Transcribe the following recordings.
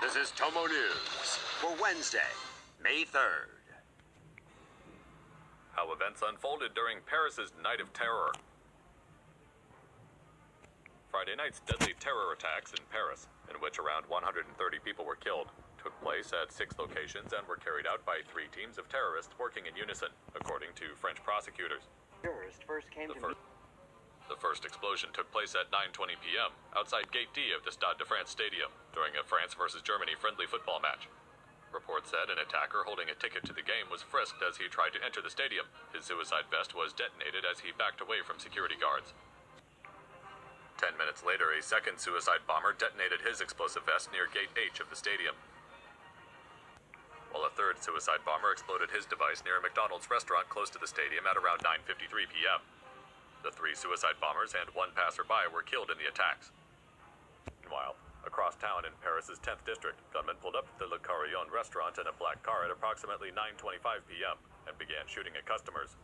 This is Tomonews for Wednesday, May 3rd. How events unfolded during Paris's Night of Terror. Friday night's deadly terror attacks in Paris, in which around 130 people were killed, took place at 6 locations and were carried out by 3 teams of terrorists working in unison, according to French prosecutors. The first explosion took place at 9:20 p.m. outside Gate D of the Stade de France Stadium during a France versus Germany friendly football match. Reports said an attacker holding a ticket to the game was frisked as he tried to enter the stadium. His suicide vest was detonated as he backed away from security guards. 10 minutes later, a second suicide bomber detonated his explosive vest near Gate H of the stadium, while a third suicide bomber exploded his device near a McDonald's restaurant close to the stadium at around 9:53 p.m. The 3 suicide bombers and 1 passerby were killed in the attacks. Meanwhile, across town in Paris's 10th district, gunmen pulled up at the Le Carillon restaurant in a black car at approximately 9:25 p.m. and began shooting at customers.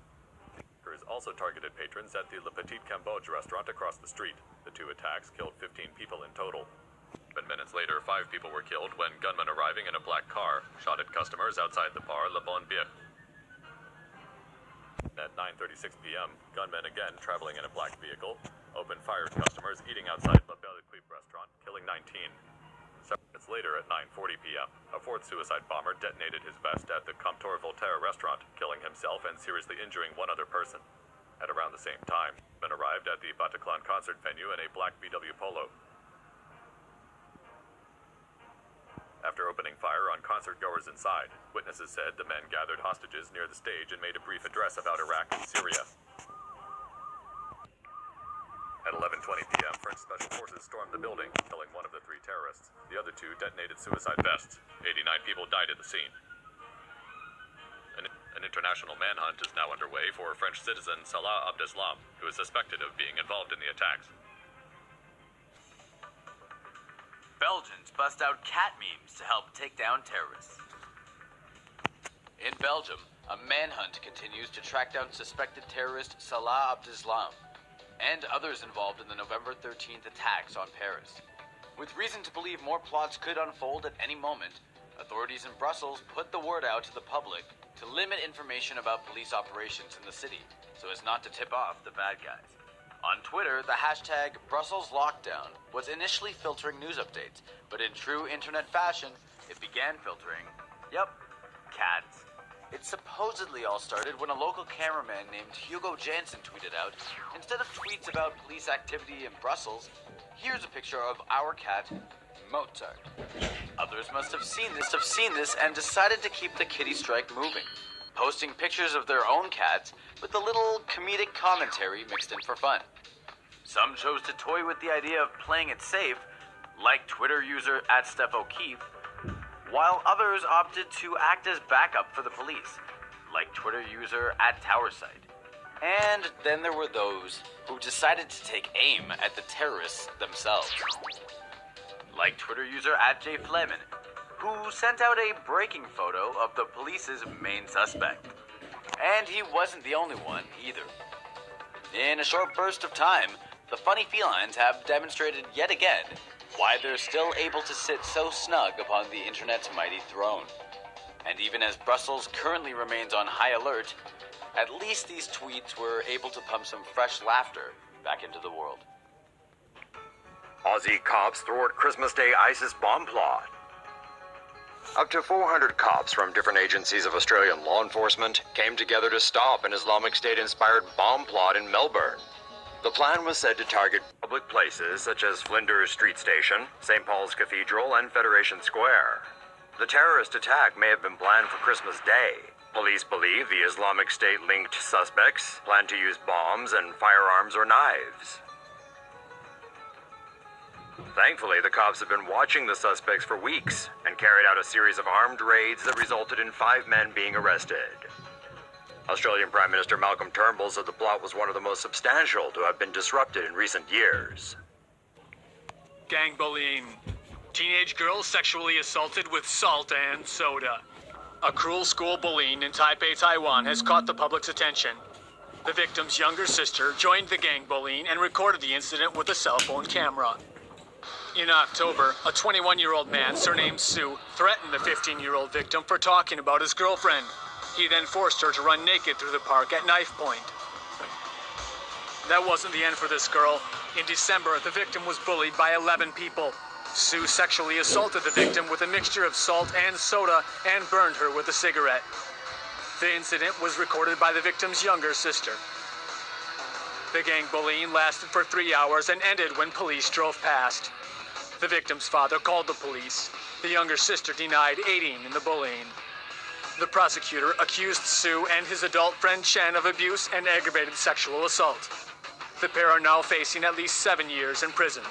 Attackers also targeted patrons at the Le Petit Cambodge restaurant across the street. The 2 attacks killed 15 people in total. 7 minutes later, 5 people were killed when gunmen arriving in a black car shot at customers outside the bar Le Bon Bief. At 9:36 p.m., gunmen again traveling in a black vehicle opened fire at customers eating outside La Belle Equipe restaurant, killing 19. 7 minutes later at 9:40 p.m., a 4th suicide bomber detonated his vest at the Comptoir Voltaire restaurant, killing himself and seriously injuring 1 other person. At around the same time, men arrived at the Bataclan concert venue in a black VW Polo. After opening fire on concert-goers inside, witnesses said the men gathered hostages near the stage and made a brief address about Iraq and Syria. At 11:20 p.m., French special forces stormed the building, killing 1 of the 3 terrorists. The other 2 detonated suicide vests. 89 people died at the scene. An international manhunt is now underway for French citizen Salah Abdeslam, who is suspected of being involved in the attacks. Belgians bust out cat memes to help take down terrorists. In Belgium, a manhunt continues to track down suspected terrorist Salah Abdeslam and others involved in the November 13th attacks on Paris. With reason to believe more plots could unfold at any moment, authorities in Brussels put the word out to the public to limit information about police operations in the city so as not to tip off the bad guys. On Twitter, the hashtag #BrusselsLockdown was initially filtering news updates, but in true internet fashion, it began filtering, cats. It supposedly all started when a local cameraman named Hugo Jansen tweeted out, instead of tweets about police activity in Brussels, here's a picture of our cat, Mozart. Others must have seen this and decided to keep the kitty strike moving, posting pictures of their own cats with a little comedic commentary mixed in for fun. Some chose to toy with the idea of playing it safe, like Twitter user @StephO'Keefe, while others opted to act as backup for the police, like Twitter user @TowerSight. And then there were those who decided to take aim at the terrorists themselves, like Twitter user @JFlemin, who sent out a breaking photo of the police's main suspect. And he wasn't the only one either. In a short burst of time, the funny felines have demonstrated yet again why they're still able to sit so snug upon the internet's mighty throne. And even as Brussels currently remains on high alert, at least these tweets were able to pump some fresh laughter back into the world. Aussie cops thwart Christmas Day ISIS bomb plot. Up to 400 cops from different agencies of Australian law enforcement came together to stop an Islamic State-inspired bomb plot in Melbourne. The plan was said to target public places such as Flinders Street Station, St. Paul's Cathedral, and Federation Square. The terrorist attack may have been planned for Christmas Day. Police believe the Islamic State-linked suspects plan to use bombs and firearms or knives. Thankfully, the cops have been watching the suspects for weeks and carried out a series of armed raids that resulted in 5 men being arrested. Australian Prime Minister Malcolm Turnbull said the plot was one of the most substantial to have been disrupted in recent years. Gang bullying. Teenage girls sexually assaulted with salt and soda. A cruel school bullying in Taipei, Taiwan has caught the public's attention. The victim's younger sister joined the gang bullying and recorded the incident with a cell phone camera. In October, a 21-year-old man surnamed Sue threatened the 15-year-old victim for talking about his girlfriend. He then forced her to run naked through the park at knife point. That wasn't the end for this girl. In December, the victim was bullied by 11 people. Sue sexually assaulted the victim with a mixture of salt and soda and burned her with a cigarette. The incident was recorded by the victim's younger sister. The gang bullying lasted for 3 hours and ended when police drove past. The victim's father called the police. The younger sister denied aiding in the bullying. The prosecutor accused Sue and his adult friend Chen of abuse and aggravated sexual assault. The pair are now facing at least 7 years in prison.